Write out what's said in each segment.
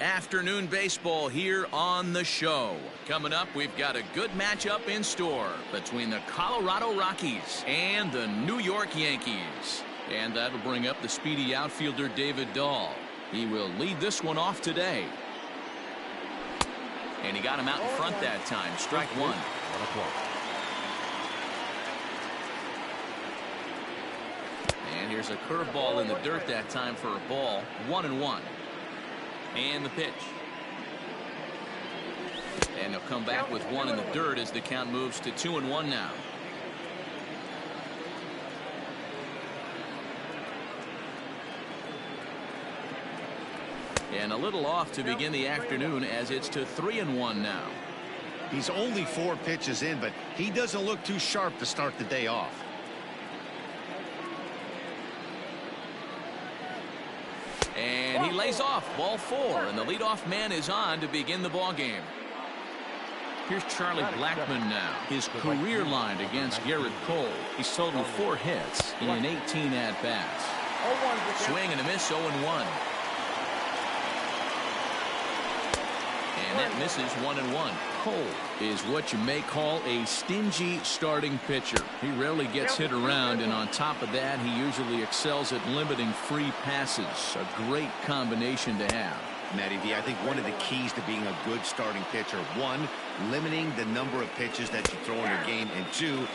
Afternoon baseball here on the show. Coming up, we've got a good matchup in store between the Colorado Rockies and the New York Yankees. And that'll bring up the speedy outfielder David Dahl. He will lead this one off today. And he got him out in front that time. Strike one. And here's a curveball in the dirt that time for a ball. 1-1. And the pitch. And he'll come back with one in the dirt as the count moves to 2-1 now. And a little off to begin the afternoon as it's to 3-1 now. He's only 4 pitches in, but he doesn't look too sharp to start the day off. And he lays off. Ball 4, and the leadoff man is on to begin the ball game. Here's Charlie Blackmon now. His career line against Garrett Cole. He's totaled 4 hits in 18 at-bats. Swing and a miss, 0-1. And that misses 1-1. Cole is what you may call a stingy starting pitcher. He rarely gets hit around, and on top of that, he usually excels at limiting free passes. A great combination to have. Matty V, I think one of the keys to being a good starting pitcher, 1, limiting the number of pitches that you throw in your game, and 2,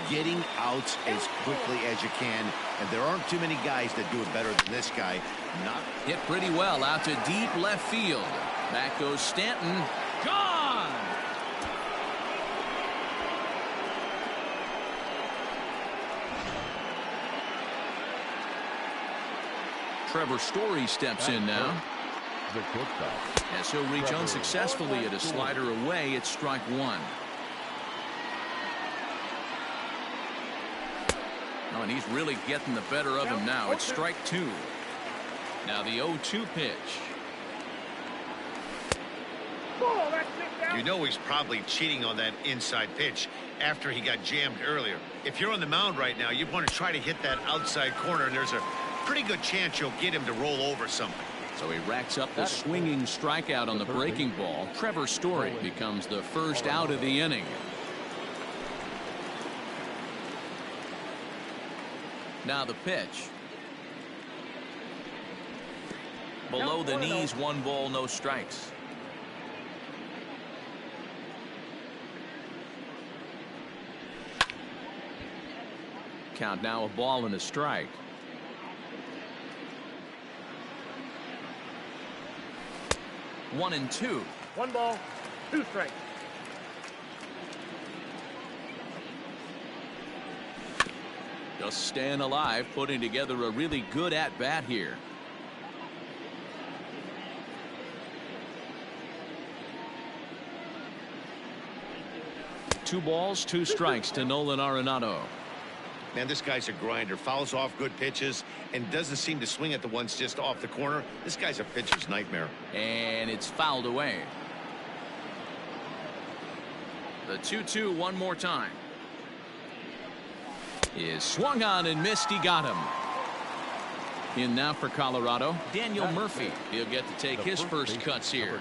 getting outs as quickly as you can. And there aren't too many guys that do it better than this guy. Not hit pretty well out to deep left field. Back goes Stanton. Gone! Trevor Story steps in now. As he'll reach unsuccessfully at a slider away, it's strike 1. Oh, and he's really getting the better of him now. It's strike 2. Now the 0-2 pitch. You know he's probably cheating on that inside pitch after he got jammed earlier. If you're on the mound right now, you want to try to hit that outside corner, and there's a pretty good chance you'll get him to roll over something. So he racks up the swinging strikeout on the breaking ball. Trevor Story becomes the first out of the inning. Now the pitch. Below the knees, 1 ball, no strikes. Count now, a ball and a strike. One and 2. 1 ball, 2 strikes. Just staying alive, putting together a really good at-bat here. Two balls, 2 strikes to Nolan Arenado. Man, this guy's a grinder. Fouls off good pitches and doesn't seem to swing at the ones just off the corner. This guy's a pitcher's nightmare. And it's fouled away. The 2-2 one more time. Is swung on and missed. He got him. In now for Colorado, Daniel Murphy. He'll get to take his first cuts here.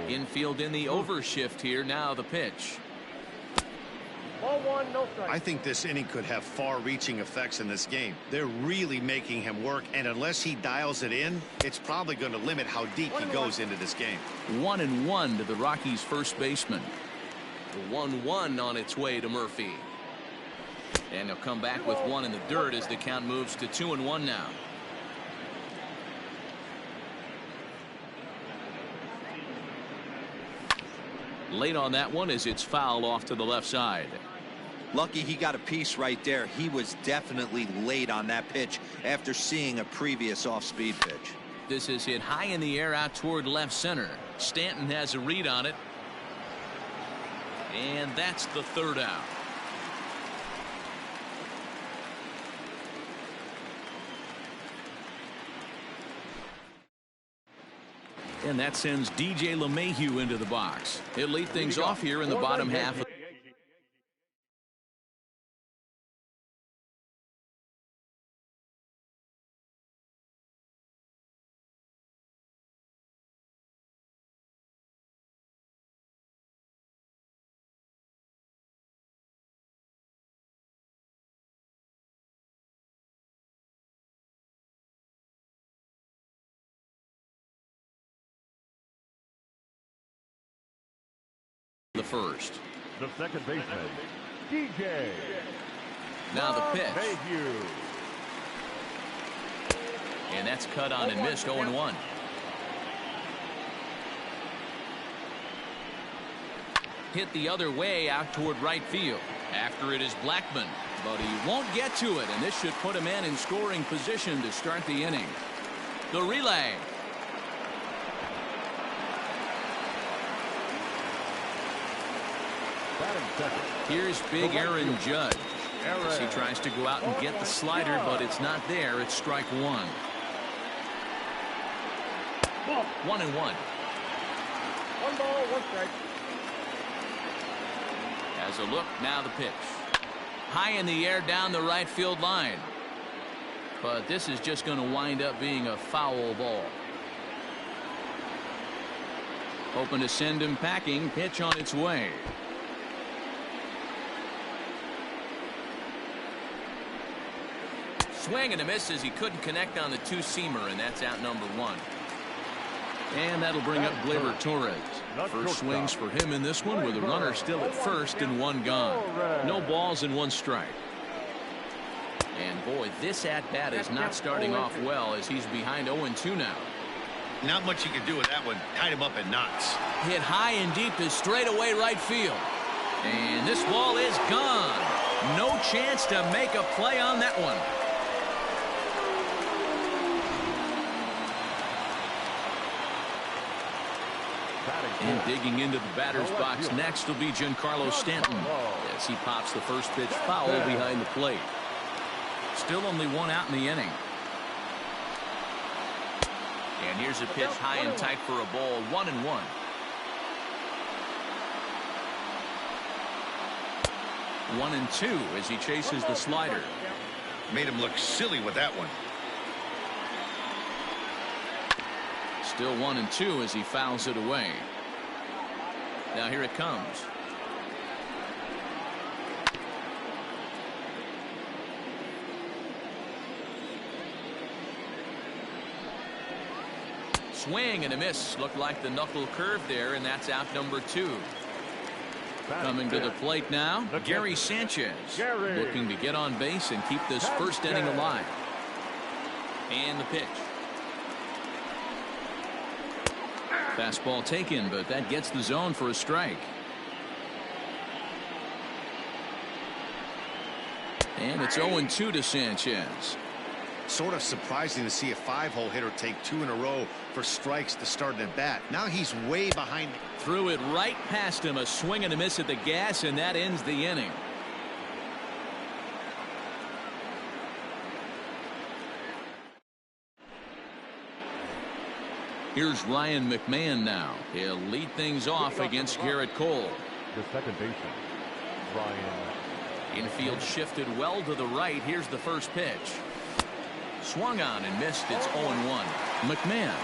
Infield in the overshift here. Now the pitch. Ball 1, no strike. I think this inning could have far-reaching effects in this game. They're really making him work, and unless he dials it in, it's probably going to limit how deep he goes into this game. 1-1 to the Rockies' first baseman. The 1-1 on its way to Murphy. And he'll come back with 1 in the dirt as the count moves to 2-1 now. Late on that one as it's fouled off to the left side. Lucky he got a piece right there. He was definitely late on that pitch after seeing a previous off-speed pitch. This is hit high in the air out toward left center. Stanton has a read on it. And that's the 3rd out. And that sends DJ LeMahieu into the box. He'll lead things off here in the bottom half. the first. The second baseman, DJ. Now the pitch. Mayhew. And that's cut on and missed. 0-1. Hit the other way out toward right field. After it is Blackmon, but he won't get to it, and this should put a man in scoring position to start the inning. The relay. Here's big Aaron Judge as he tries to go out and get the slider, but it's not there. It's strike one. 1-1. 1 ball, 1 strike. Has a look, now the pitch. High in the air down the right field line. But this is just going to wind up being a foul ball. Hoping to send him packing. Pitch on its way. Swing and a miss as he couldn't connect on the two-seamer, and that's out number 1. And that'll bring up Gleyber Torres. First swings for him in this one with a runner still at first and 1 gone. No balls and 1 strike. And boy, this at-bat is not starting off well as he's behind 0-2 now. Not much you can do with that one. Tied him up in knots. Hit high and deep to straightaway right field. And this ball is gone. No chance to make a play on that one. And digging into the batter's box next will be Giancarlo Stanton as he pops the first pitch foul behind the plate. Still only 1 out in the inning. And here's a pitch high and tight for a ball. 1-1. One and 2 as he chases the slider. Made him look silly with that one. Still 1 and 2 as he fouls it away. Now here it comes. Swing and a miss. Looked like the knuckle curve there, and that's out number 2. Coming to the plate now, Gary Sanchez. Looking to get on base and keep this first inning alive. And the pitch. Fastball taken, but that gets the zone for a strike. And it's 0-2 to Sanchez. Sort of surprising to see a 5-hole hitter take 2 in a row for strikes to start an at bat. Now he's way behind. Threw it right past him. A swing and a miss at the gas, and that ends the inning. Here's Ryan McMahon now. He'll lead things off against Garrett Cole. The second baseman, Ryan. Infield shifted well to the right. Here's the first pitch. Swung on and missed. It's 0-1. McMahon,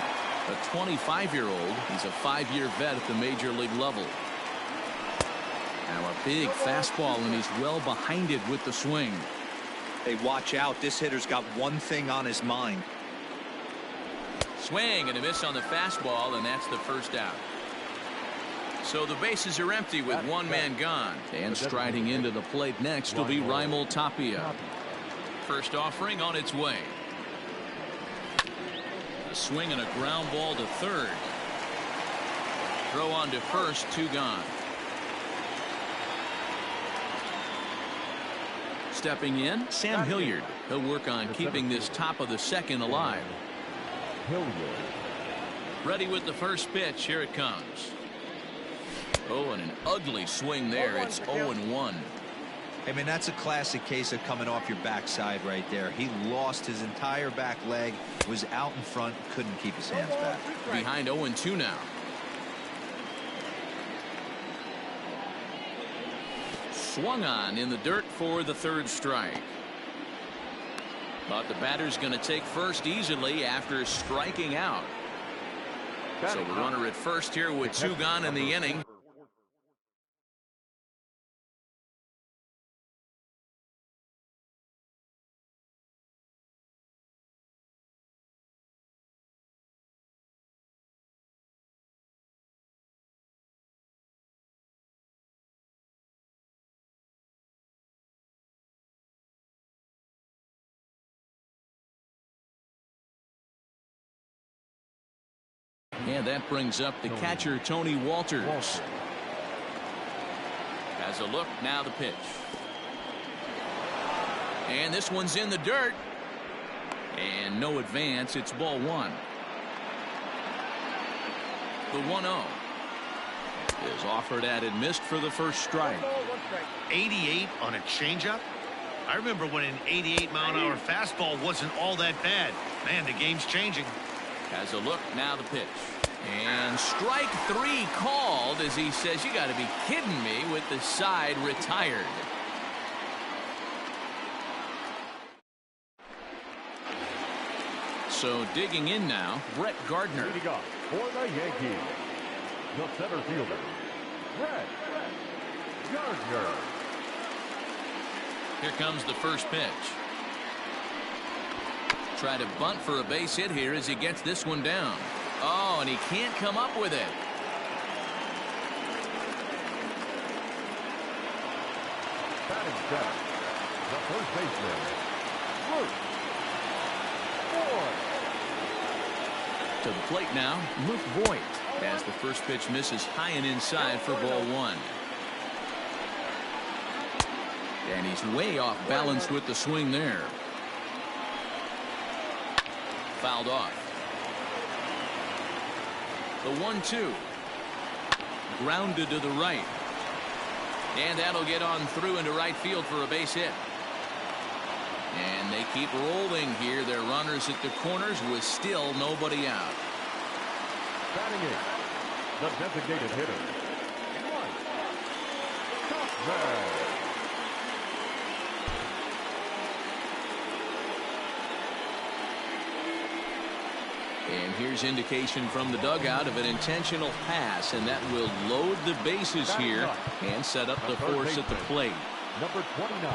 a 25-year-old. He's a 5-year vet at the major league level. Now a big fastball, and he's well behind it with the swing. Hey, watch out. This hitter's got one thing on his mind. Swing and a miss on the fastball, and that's the first out. So the bases are empty with 1 man gone. And striding into the plate next will be Raimel Tapia. First offering on its way. A swing and a ground ball to third. Throw on to first, 2 gone. Stepping in, Sam Hilliard. He'll work on keeping this top of the second alive. Ready with the first pitch. Here it comes. Oh, and an ugly swing there. It's 0-1. I mean, that's a classic case of coming off your backside right there. He lost his entire back leg, was out in front, couldn't keep his hands back. Behind 0-2 now. Swung on in the dirt for the third strike. But the batter's going to take first easily after striking out. So the runner at first here with 2 gone in the inning. And that brings up the catcher, Tony Walters. Has a look, now the pitch. And this one's in the dirt. And no advance, it's ball one. The 1-0 is offered at and missed for the first strike. 88 on a changeup? I remember when an 88-mile-an-hour fastball wasn't all that bad. Man, the game's changing. Has a look, now the pitch. And strike three called as he says, you got to be kidding me, with the side retired. So digging in now, Brett Gardner. Leading off for the Yankees, the center fielder, Brett Gardner. Here comes the first pitch. Try to bunt for a base hit here as he gets this one down. Oh, and he can't come up with it. Batting center, the first baseman, Luke Voigt. To the plate now, Luke Voigt, as the first pitch misses high and inside for ball one. And he's way off balance with the swing there. Fouled off. The 1-2. Grounded to the right. And that'll get on through into right field for a base hit. And they keep rolling here. Their runners at the corners with still nobody out. Batting in, the designated hitter, Mike Topman. And here's indication from the dugout of an intentional pass, and that will load the bases here and set up the force at the plate. Number 29.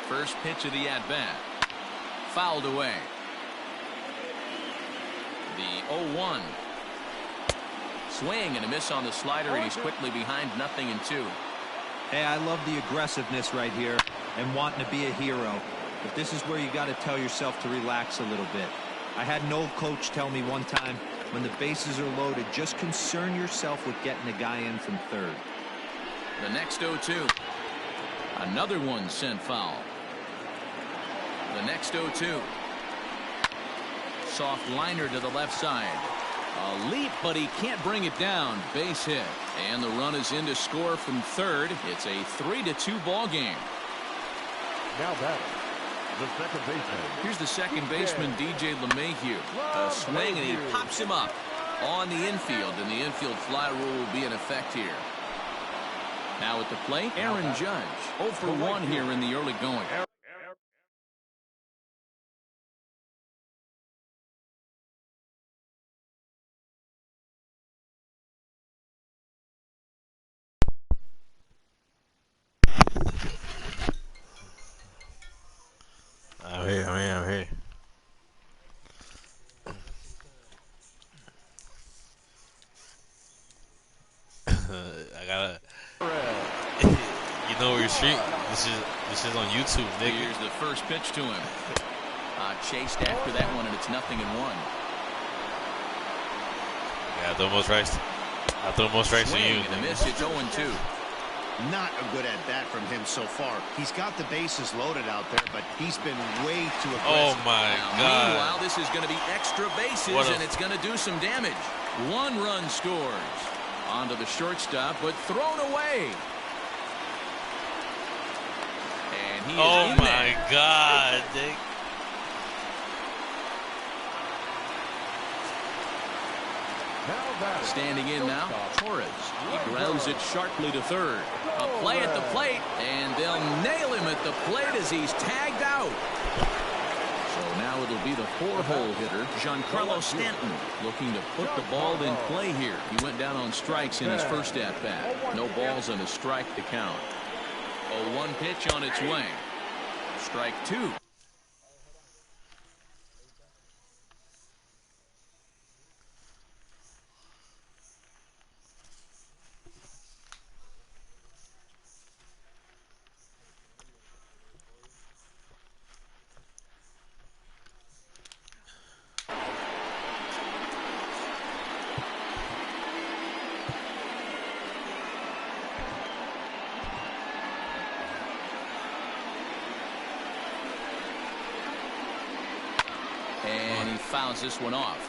First pitch of the at-bat. Fouled away. The 0-1. Swing and a miss on the slider, and he's quickly behind 0-2. Hey, I love the aggressiveness right here and wanting to be a hero. But this is where you got to tell yourself to relax a little bit. I had an old coach tell me one time, when the bases are loaded, just concern yourself with getting a guy in from third. The next 0-2. Another one sent foul. The next 0-2. Soft liner to the left side. A leap, but he can't bring it down. Base hit. And the run is in to score from third. It's a 3-2 ball game. Now batting, the second baseman. Here's the second baseman, DJ LeMahieu. A swing, and he pops him up on the infield, and the infield fly rule will be in effect here. Now at the plate, Aaron Judge. 0 for 1 here in the early going. I'm here. I gotta. You know where you're street. This is on YouTube, nigga. Here's the first pitch to him. Chased after that one, and it's 0-1. Yeah, I throw most strikes. Than you. And a miss. It's 0-2. Not a good at-bat from him so far. He's got the bases loaded out there, but he's been way too aggressive. Oh, my God. Meanwhile, this is going to be extra bases, and it's going to do some damage. 1 run scores. Onto the shortstop, but thrown away. And he is oh, in my there. God, Dick. Standing in now, Torres. He grounds it sharply to third. A play at the plate, and they'll nail him at the plate as he's tagged out. So now it'll be the 4-hole hitter, Giancarlo Stanton, looking to put the ball in play here. He went down on strikes in his first at-bat. No balls and a strike to count. 0-1 pitch on its way. Strike 2. And he fouls this one off.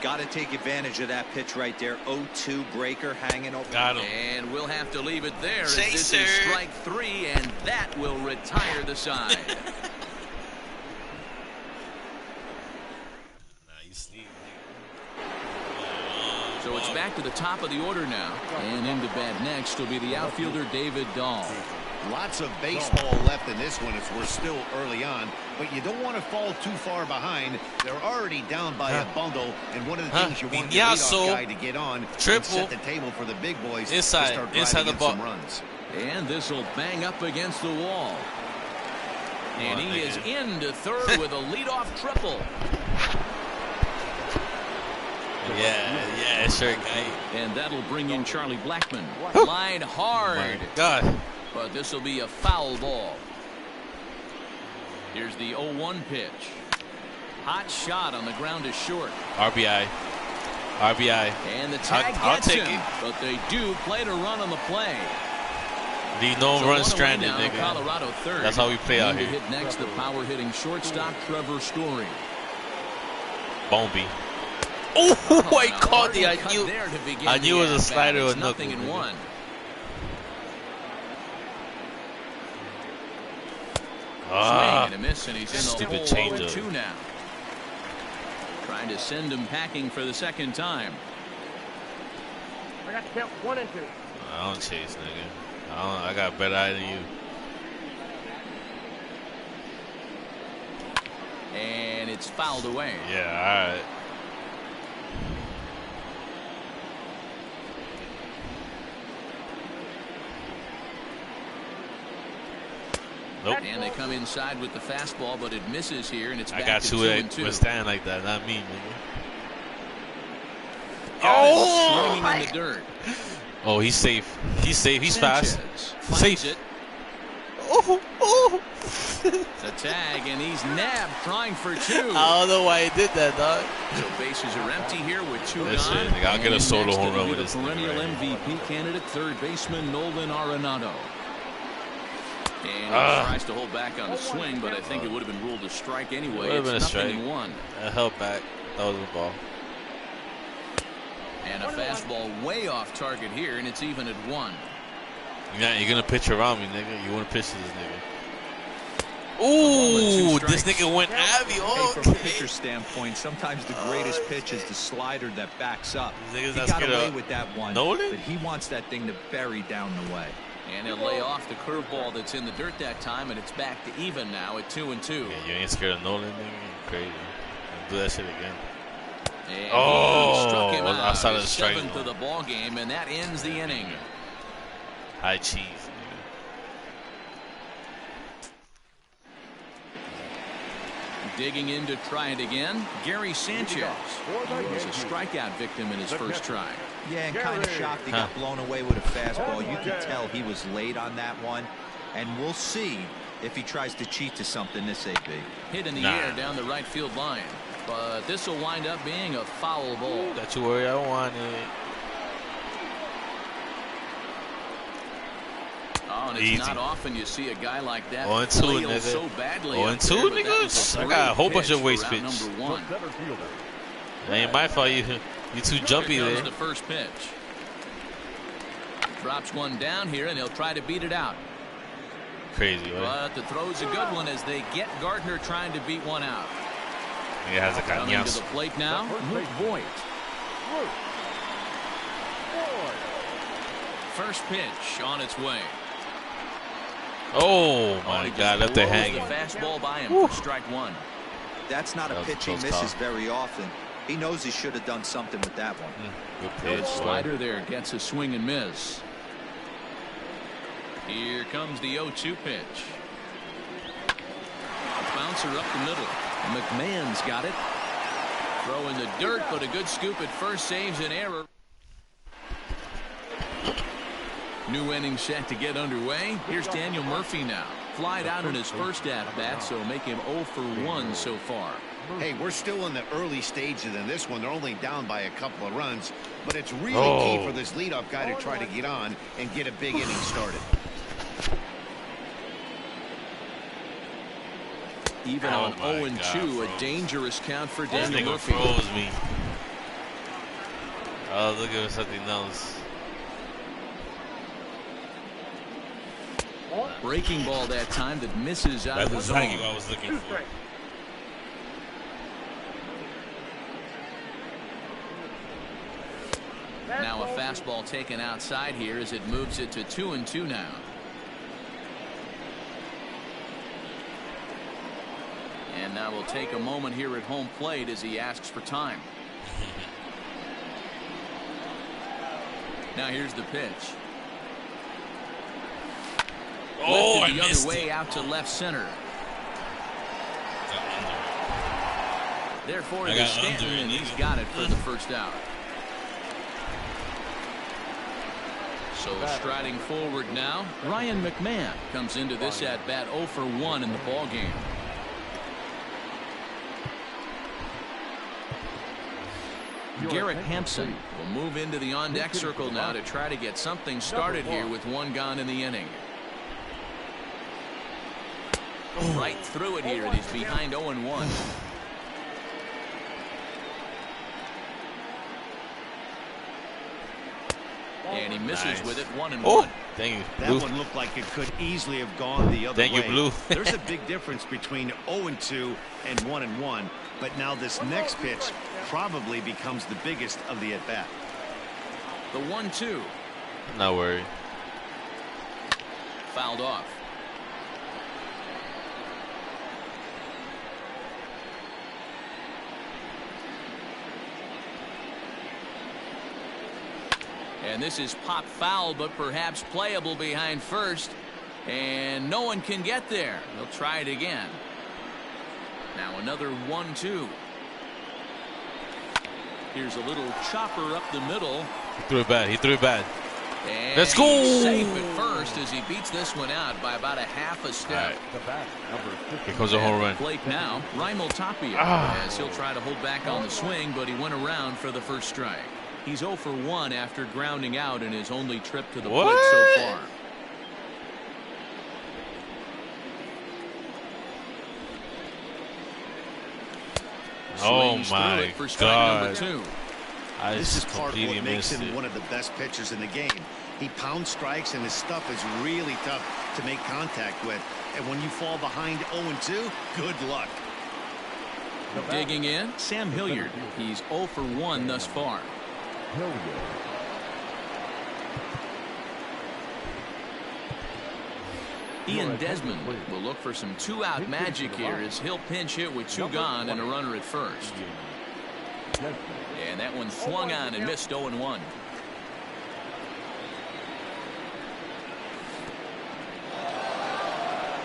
Got to take advantage of that pitch right there. 0-2 breaker hanging over. Got him. And we'll have to leave it there. As Chaser. this is strike 3, and that will retire the side. So it's back to the top of the order now. And into bat next will be the outfielder David Dahl. Lots of baseball left in this one as we're still early on, but you don't want to fall too far behind. They're already down by a bundle, and one of the things you want your leadoff guy to get on and set the table for the big boys to start driving in some runs. And this will bang up against the wall. And he is into third with a leadoff triple. Yeah, sure, guy. And that'll bring in Charlie Blackmon. Line hard. Oh my God. But this will be a foul ball. Here's the 0-1 pitch. Hot shot on the ground is short. RBI. And the tag I'll gets take him. it. But they do play to run on the play. Leave no run stranded, now, nigga. Colorado third. That's how we play out here. Hit next, the power hitting shortstop Trevor Story. Bomby. Oh, I caught it. I knew it was a slider or nothing in one. Swing and a miss, and he's in Stupid the hole. changeup. 2 now. Trying to send him packing for the second time. I got to count 1 and 2. I don't chase, nigga. I got a better eye than you. And it's fouled away. Yeah, all right. Nope. And they come inside with the fastball, but it misses here, and it's back I got to 2 2 and 2. We're standing like that, not me, nigga. Oh! In the dirt. Oh, he's safe. He's safe. He's fast. Safe. Safe. It. The tag, and he's nabbed, trying for 2. I don't know why he did that, dog. So bases are empty here with 2 That's gone. it, nigga. I'll get a solo home run with this nigga perennial right here. MVP candidate, third baseman Nolan Arenado. And he tries to hold back on the swing, but I think it would have been ruled a strike anyway. Would have been a It's strike. 0-1. I held back. That was a ball. And a fastball way off target here, and it's even at 1. You're gonna pitch around me, nigga. You want to pitch to this nigga. Ooh, this nigga went at me. Oh, From a pitcher standpoint, sometimes the greatest pitch is the slider that backs up. Niggas He not got scared away of with that one, Nolan? but he wants that thing to bury down the way. And he'll lay off the curveball that's in the dirt that time, and it's back to even now at 2 and 2. Yeah, you ain't scared of Nolan, nigga. You crazy. Don't do that shit again. And Oh, struck him out. outside of the strike 7th zone. of the ball game, and that ends the inning. High cheese, nigga. Digging in to try it again, Gary Sanchez. He was a strikeout victim in his first try. Yeah, and kind of shocked he got blown away with a fastball. You could tell he was late on that one, and we'll see if he tries to cheat to something this AB. Hit in the air down the right field line, but this will wind up being a foul ball. Got you worried. I don't want it. Oh, and it's Easy. not often you see a guy like that 0-2, flail nigga. so badly. 0-2, nigga. I got a whole bunch of waste pitch. Number 1. That ain't my fault. You too jumpy Here comes there. the first pitch. Drops one down here, and he'll try to beat it out. Crazy, right? But the throw's a good one as they get Gardner trying to beat one out. Nigga has a Coming to cañazo. the plate now, Luke Voigt. First pitch on its way. Oh my He just God, left it blows hanging. The fastball by him for strike 1. That's not That a was pitch he close misses call. very often. He knows he should have done something with that one. Good pitch. boy. Slider there gets a swing and miss. Here comes the 0-2 pitch. Bouncer up the middle. McMahon's got it. Throw in the dirt, but a good scoop at first saves an error. New inning set to get underway. Here's Daniel Murphy now. Flied out in his first at-bat, so make him 0 for 1 so far. Hey, we're still in the early stages in this one. They're only down by a couple of runs, but it's really key for this leadoff guy to try to get on and get a big inning started. Even on 0-2, a dangerous count for Daniel Murphy. Froze me. Oh, look at something else. Breaking ball that time that misses out of the zone. That's what I was looking for. Now a fastball taken outside here as it moves it to 2-2 now. And now we'll take a moment here at home plate as he asks for time. Now here's the pitch. Oh, I the missed other way it. out to left center. Therefore, I the got Stanton, under and it. he's got it for the first out. So striding forward now, Ryan McMahon comes into this at bat 0 for 1 in the ball game. Garrett Hampson will move into the on-deck circle now to try to get something started here with one gone in the inning. Right through it here, and he's behind 0-1. And he misses with it 1-1. Oh, thank you, That Blue. one looked like it could easily have gone the other way. Thank you, Blue. There's a big difference between 0-2 and 1-1, but now this next pitch probably becomes the biggest of the at-bat. The 1-2. Not worried. Fouled off. And this is pop foul, but perhaps playable behind first. And no one can get there. They'll try it again. Now another 1-2. Here's a little chopper up the middle. He threw it bad. He threw it bad. And Let's go. he's safe at first as he beats this one out by about a half a step. All right. The bat, number 50. Here comes a home run. Plate now, Raimel Tapia, as he'll try to hold back on the swing, but he went around for the first strike. He's 0 for 1 after grounding out in his only trip to the plate so far. Oh Swings through my it for strike number God. 2. I This is just part of completely what makes missed him it. one of the best pitchers in the game. He pounds strikes, and his stuff is really tough to make contact with. And when you fall behind 0-2, good luck. Digging in, Sam Hilliard. He's 0 for 1 thus far. Hilliard. Ian Desmond will look for some two-out magic here as he'll pinch hit with 2 gone and a runner at first. And that one swung on and missed 0-1.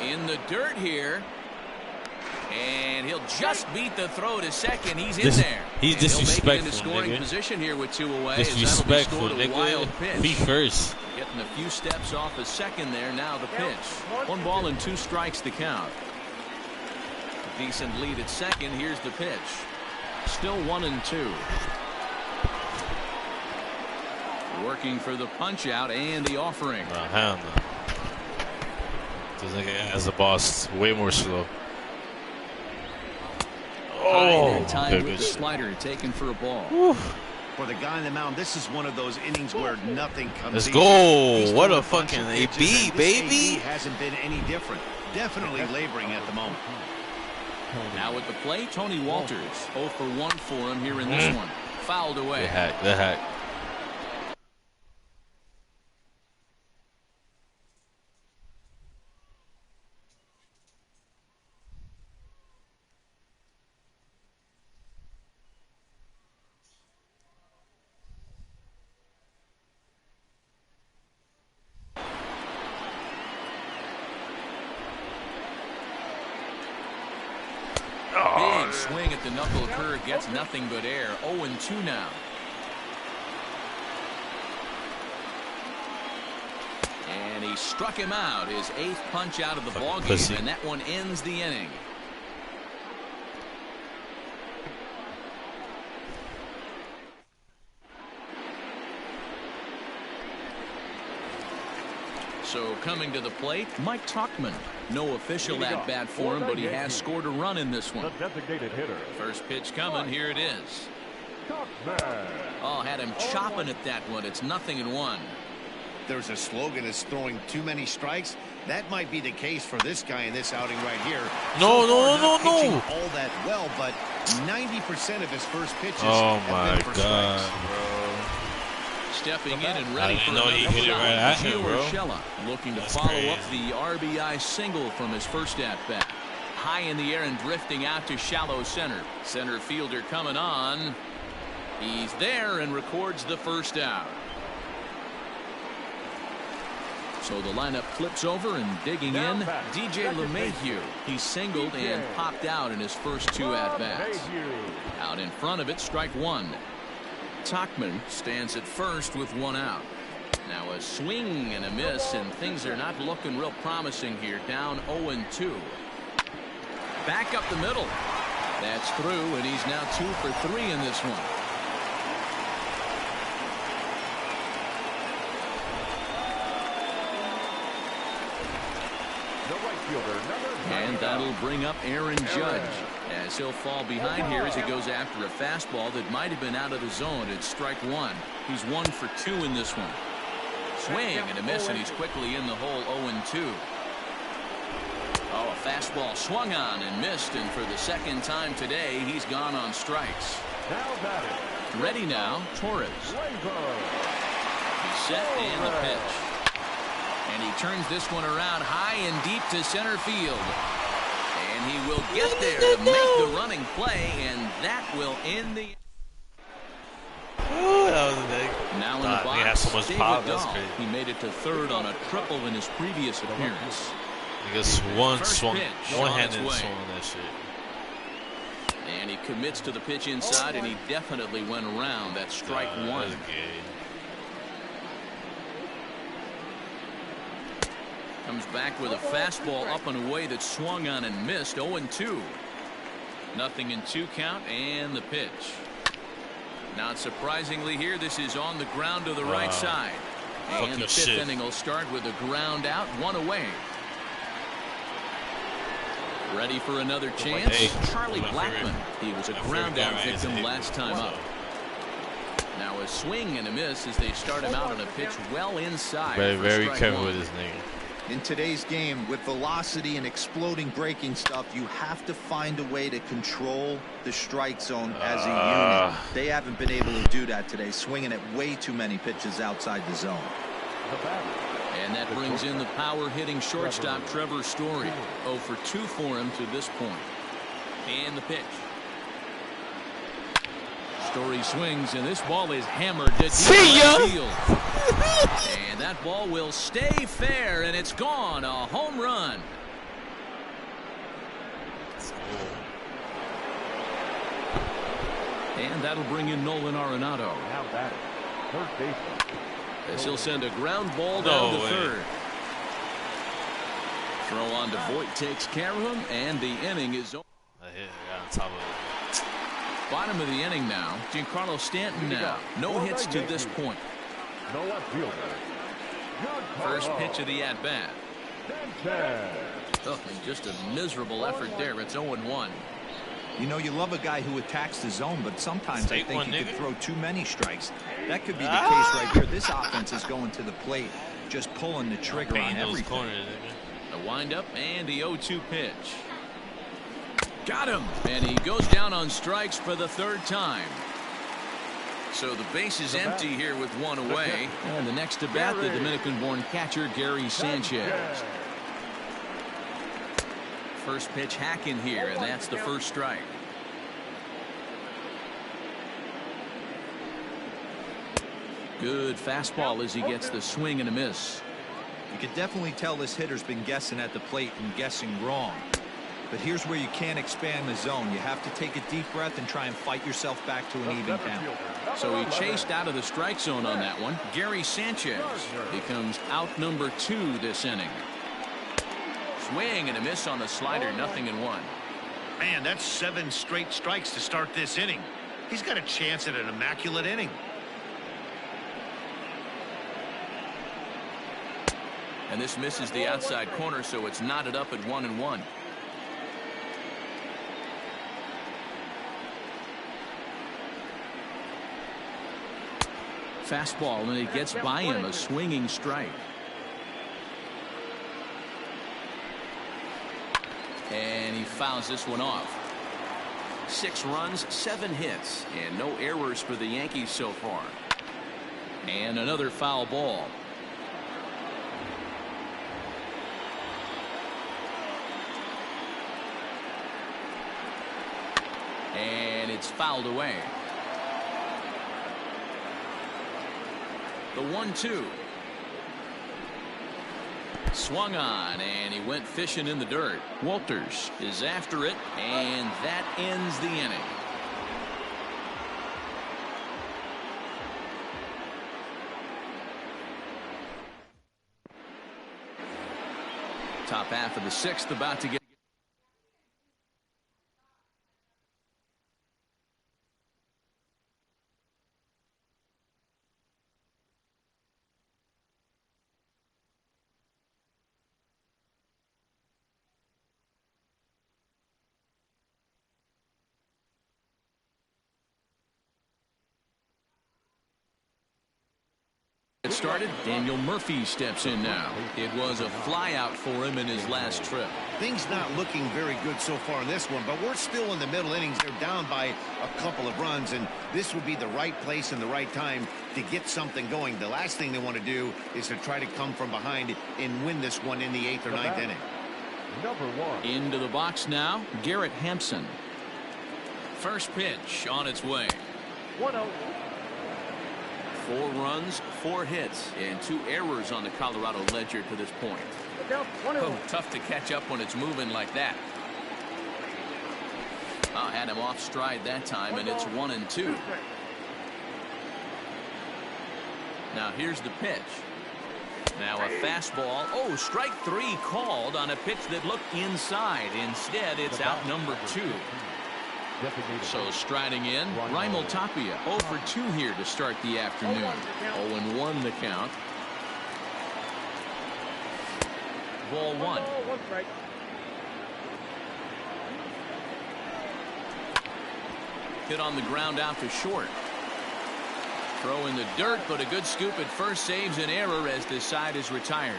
In the dirt here. And he'll just beat the throw to second. He's in there. He's And he'll make it into disrespectful, scoring nigga. position here with 2 away. as that'll be Disrespectful, scored a wild nigga. pitch. Feet first. Getting a few steps off a second there. Now the pitch. 1 ball and 2 strikes to count. Decent lead at second. Here's the pitch. Still 1-2. Working for the punch out and the offering. No, hell no. This nigga as a boss, way more slow. High that time good with the shit. slider taken for a ball. For the guy on the mound, this is one of those innings where nothing comes Let's easy. go. He's What thrown a bunch of fucking pitches, AB, and this baby. AB hasn't been any different. Definitely laboring at the moment. Now at the plate, Tony Walters. 0 for 1 for him here in this one. Fouled away. The hack. The hack. Big swing at the knuckle curve. Gets nothing but air. 0-2 now. And he struck him out. His 8th punch out of the Fucking ball game, pussy. and that one ends the inning. So coming to the plate, Mike Tuchman. No official at bat for him, but he has scored a run in this one. The designated hitter. First pitch coming. Here it is. Tuchman. Oh, had him chopping at that one. It's 0-1. There's a slogan as throwing too many strikes. That might be the case for this guy in this outing right here. No, so no, far, no, not pitching no. all that well, but 90% of his first pitches Oh have my been for God, strikes. bro. Stepping in and ready for didn't know he another hit it shot. right at him, Gio bro. Urshela looking to That's follow crazy. up the RBI single from his first at bat. High in the air and drifting out to shallow center. Center fielder coming on. He's there and records the first out. So the lineup flips over and digging in. DJ LeMahieu. He singled and popped out in his first 2 at-bats. Out in front of it, strike 1. Tuchman stands at first with 1 out. Now a swing and a miss, and things are not looking real promising here. Down 0-2. Back up the middle. That's through, and he's now 2 for 3 in this one. And that'll bring up Aaron Judge, as he'll fall behind here as he goes after a fastball that might have been out of the zone. It's strike 1. He's 1 for 2 in this one. Swing and a miss, and he's quickly in the hole. 0-2. Oh, a fastball swung on and missed, and for the second time today, he's gone on strikes. Ready now, Torres. He's set and the pitch. And he turns this one around high and deep to center field. And he will get there to make the running play, and that will end the... Oh, that was a big. Now in the box, he has so much David pop. That's Dahl. crazy. He made it to third on a triple in his previous appearance. I guess one swung, pitch one-handed on its way. swung on that shit. And he commits to the pitch inside, and he definitely went around. That's strike 1. That's gay. Comes back with a fastball up and away that swung on and missed. 0-2. Nothing in 2 count, and the pitch. Not surprisingly here, this is on the ground to the right side. And the 5th inning will start with a ground out, 1 away. Ready for another chance? Hey, Charlie Blackmon. He was a ground out victim last time up. Now a swing and a miss as they start him out on a pitch well inside. Very careful with this nigga. In today's game, with velocity and exploding breaking stuff, you have to find a way to control the strike zone as a unit. They haven't been able to do that today, swinging at way too many pitches outside the zone. And that brings in the power-hitting shortstop Trevor Story. 0 for 2 for him to this point. And the pitch. Story swings, and this ball is hammered to deep right field. And that ball will stay fair, and it's gone. A home run. And that'll bring in Nolan Arenado. Now batting, third baseman. As he'll send a ground ball down to way. third. Throw on to Voit takes care of him, and the inning is over. I got on top of it. Bottom of the inning now. Giancarlo Stanton now. No hits to this point. No left fielder. First pitch of the at-bat. Oh, and just a miserable effort there. It's 0-1. You know, you love a guy who attacks the zone, but sometimes I Take think one, you could nigga. throw too many strikes. That could be the case right here. This offense is going to the plate, just pulling the trigger on Paint those everything. corners, nigga. The windup and the 0-2 pitch. Got him. And he goes down on strikes for the 3rd time. So the base is empty here with 1 away. And the next to bat, the Dominican-born catcher, Gary Sanchez. First pitch hacking here, and that's the first strike. Good fastball as he gets the swing and a miss. You could definitely tell this hitter's been guessing at the plate and guessing wrong. But here's where you can't expand the zone. You have to take a deep breath and try and fight yourself back to an even count. So he chased out of the strike zone on that one. Gary Sanchez becomes out number 2 this inning. Swing and a miss on the slider, 0-1. Man, that's 7 straight strikes to start this inning. He's got a chance at an immaculate inning. And this misses the outside corner, so it's knotted up at 1-1. Fastball, and it gets by him, a swinging strike. And he fouls this one off. 6 runs, 7 hits, and no errors for the Yankees so far. And another foul ball. And it's fouled away. The 1-2. Swung on, and he went fishing in the dirt. Walters is after it, and that ends the inning. Top half of the 6th about to get. Started. Daniel Murphy steps in now. It was a fly out for him in his last trip. Things not looking very good so far in this one, but we're still in the middle innings. They're down by a couple of runs, and this would be the right place and the right time to get something going. The last thing they want to do is to try to come from behind and win this one in the 8th or 9th inning. Number 1. Into the box now, Garrett Hampson. First pitch on its way. 1-0. 4 runs, 4 hits, and 2 errors on the Colorado ledger to this point. Oh, tough to catch up when it's moving like that. Oh, had him off stride that time, and it's 1-2. Now here's the pitch. Now a fastball. Oh, strike 3 called on a pitch that looked inside. Instead, it's out number 2. So striding in, Raimel Tapia 0 for 2 here to start the afternoon. 0-1 the count. Ball 1. Hit on the ground out to short. Throw in the dirt, but a good scoop at first saves an error as this side is retired.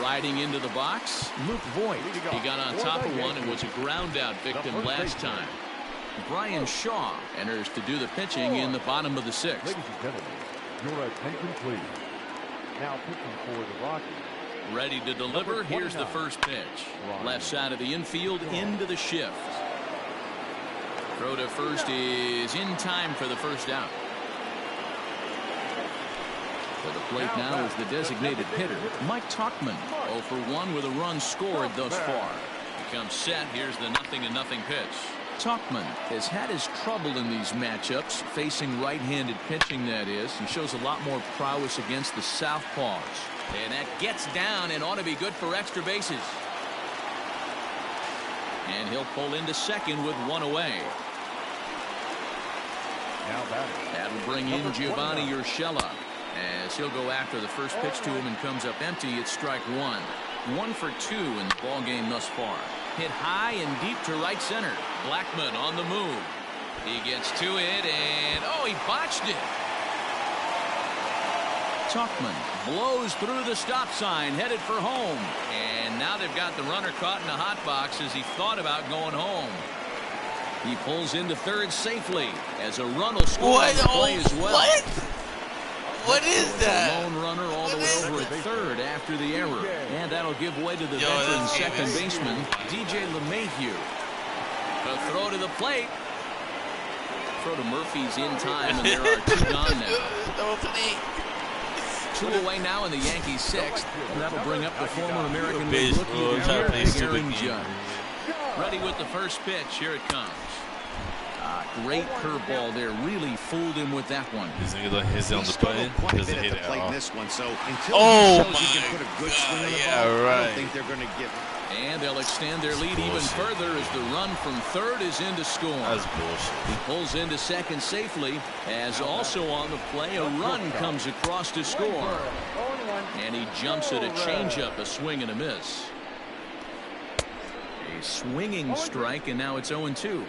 Riding into the box, Luke Voigt. He got on top of one and was a ground out victim last time. Brian Shaw enters to do the pitching in the bottom of the 6th. Ladies and gentlemen, your attention please. Now pitching for the Rockies. Ready to deliver. Here's the first pitch. Left side of the infield into the shift. Throw to first is in time for the first out. For the plate now is the designated hitter, Mike Tauchman. 0 for 1 with a run scored thus far. He comes set. Here's the 0-0 pitch. Tauchman has had his trouble in these matchups, facing right-handed pitching, that is. He shows a lot more prowess against the southpaws. And that gets down and ought to be good for extra bases. And he'll pull into second with 1 away. That'll bring in Giovanni Urshela, as he'll go after the first pitch to him and comes up empty. It's strike 1. 1 for 2 in the ball game thus far. Hit high and deep to right center. Blackmon on the move. He gets to it, and oh, he botched it. Tauchman blows through the stop sign, headed for home. And now they've got the runner caught in a hot box as he thought about going home. He pulls into third safely as a run will score on the play as well. What is that? A lone runner all the way over at third after the error. And that'll give way to the veteran second baseman, DJ LeMahieu. A throw to the plate. Throw to Murphy's in time, and there are 2 gone now. 2 away now in the Yankees 6th. And that'll bring up the former American League Rookie of the Year, Aaron Judge. Ready with the first pitch. Here it comes. Great curveball there. Really fooled him with that one. He's going to hit on the button. He doesn't hit it at all. This one, so until he shows he can put a good swing on the ball, I don't think they're going to give it. And they'll extend their lead even further as the run from third is in to score. That's bullshit. He pulls into second safely, as also on the play, a run comes across to score. And he jumps at a changeup, a swing and a miss. A swinging strike, and now it's 0-2.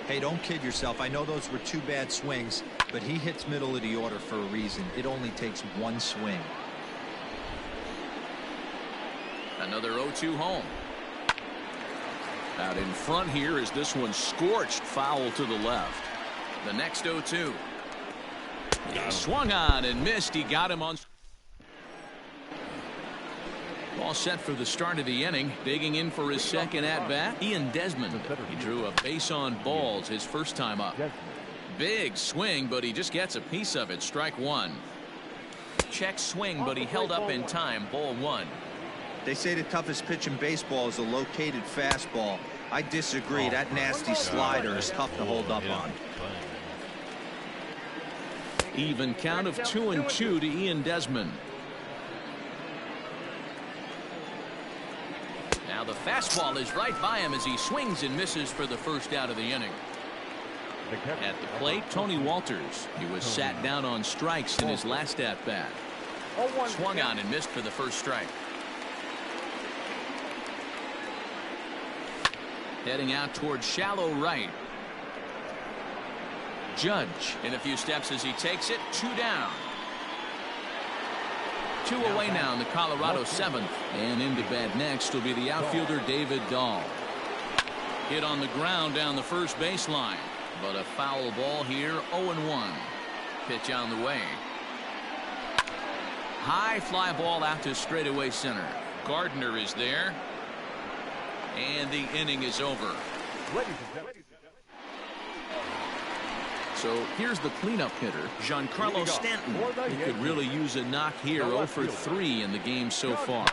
Hey, don't kid yourself. I know those were two bad swings, but he hits middle of the order for a reason. It only takes one swing. Another 0-2 home. Out in front here is this one scorched foul to the left. The next 0-2. He swung on and missed. He got him on. All set for the start of the inning. Digging in for his second at bat, Ian Desmond. He drew a base on balls his first time up. Big swing, but he just gets a piece of it. Strike one. Check swing, but he held up in time. Ball one. They say the toughest pitch in baseball is a located fastball. I disagree. That nasty slider is tough to hold up on. Even count of 2-2 to Ian Desmond. Now the fastball is right by him as he swings and misses for the first out of the inning. At the plate, Tony Walters. He was sat down on strikes in his last at bat. Swung on and missed for the first strike. Heading out towards shallow right. Judge in a few steps as he takes it. 2 down. 2 away now in the Colorado 7th. And into bat next will be the outfielder David Dahl. Hit on the ground down the first baseline. But a foul ball here. 0-1. Pitch on the way. High fly ball out to straightaway center. Gardner is there. And the inning is over. So here's the cleanup hitter, Giancarlo Stanton. He could really use a knock here. 0 for 3 in the game so far.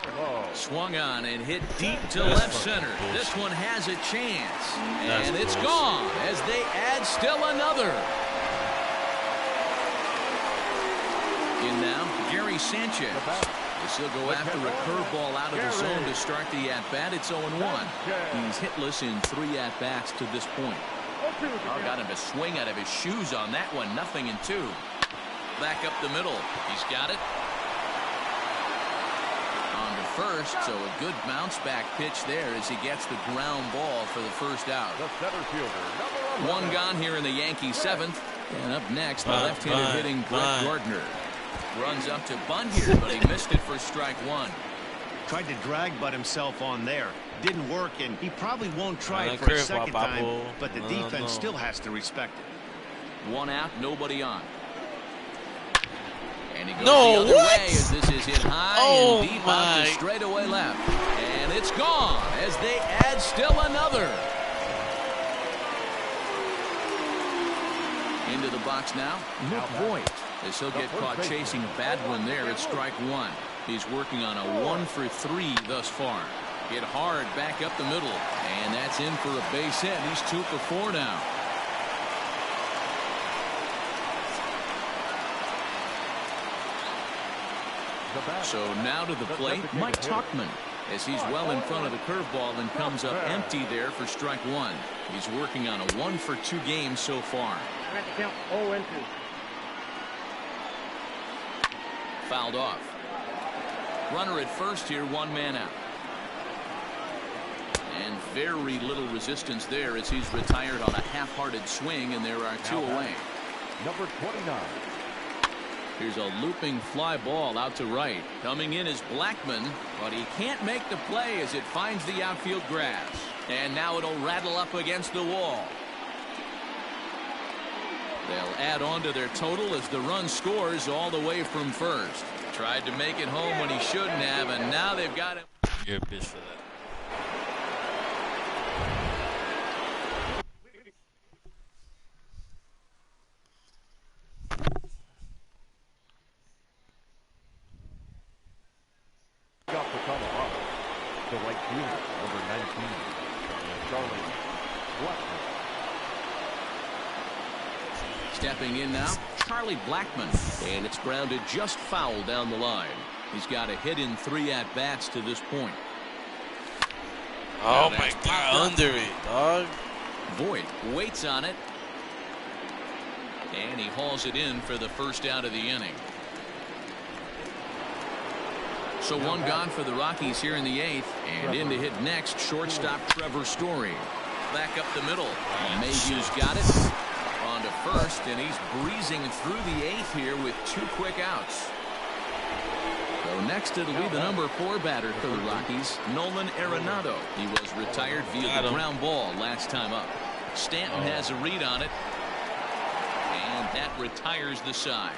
Swung on and hit deep to left center. This one has a chance. And it's gone as they add still another. In now, Gary Sanchez. He'll go after a curveball out of the zone to start the at-bat. It's 0-1. He's hitless in 3 at-bats to this point. Got him to swing out of his shoes on that one. 0-2. Back up the middle. He's got it. On to first, so a good bounce-back pitch there as he gets the ground ball for the first out. One gone here in the Yankees 7th. And up next, the left-handed hitting Brett Gardner. Runs up to bunt here, but he missed it for strike one. Tried to drag butt himself on there. Didn't work, and he probably won't try it for a second time, but the defense still has to respect it. 1 out, nobody on. And he goes the other way as this is hit high and deep out to straightaway left. And it's gone as they add still another. Into the box now, Luke Voigt. As he'll get caught chasing a bad one there at strike one. He's working on a 1 for 3 thus far. Hit hard back up the middle. And that's in for a base hit. He's 2 for 4 now. So now to the plate, Mike Tauchman. As he's well in front of the curveball and comes up empty there for strike one. He's working on a 1 for 2 game so far. Fouled off. Runner at first here, 1 man out. And very little resistance there as he's retired on a half-hearted swing, and there are 2 away. Number 29. Here's a looping fly ball out to right. Coming in is Blackmon, but he can't make the play as it finds the outfield grass. And now it'll rattle up against the wall. They'll add on to their total as the run scores all the way from first. Tried to make it home when he shouldn't have, and now they've got him. You're a bitch for that. Got the Colorado. The right fielder, number 19, Charlie Blackmon. Stepping in now, Charlie Blackmon, and it's grounded just foul down the line. He's got a hit in 3 at-bats to this point. Oh my God, under it, dog. Voit waits on it. And he hauls it in for the first out of the inning. So one gone for the Rockies here in the 8th. And in to hit next, shortstop Trevor Story. Back up the middle. Mayhew's got it. On to first, and he's breezing through the 8th here with 2 quick outs. So next it'll be the number 4 batter for the Rockies, Nolan Arenado. He was retired via the ground ball last time up. Stanton has a read on it. And that retires the side.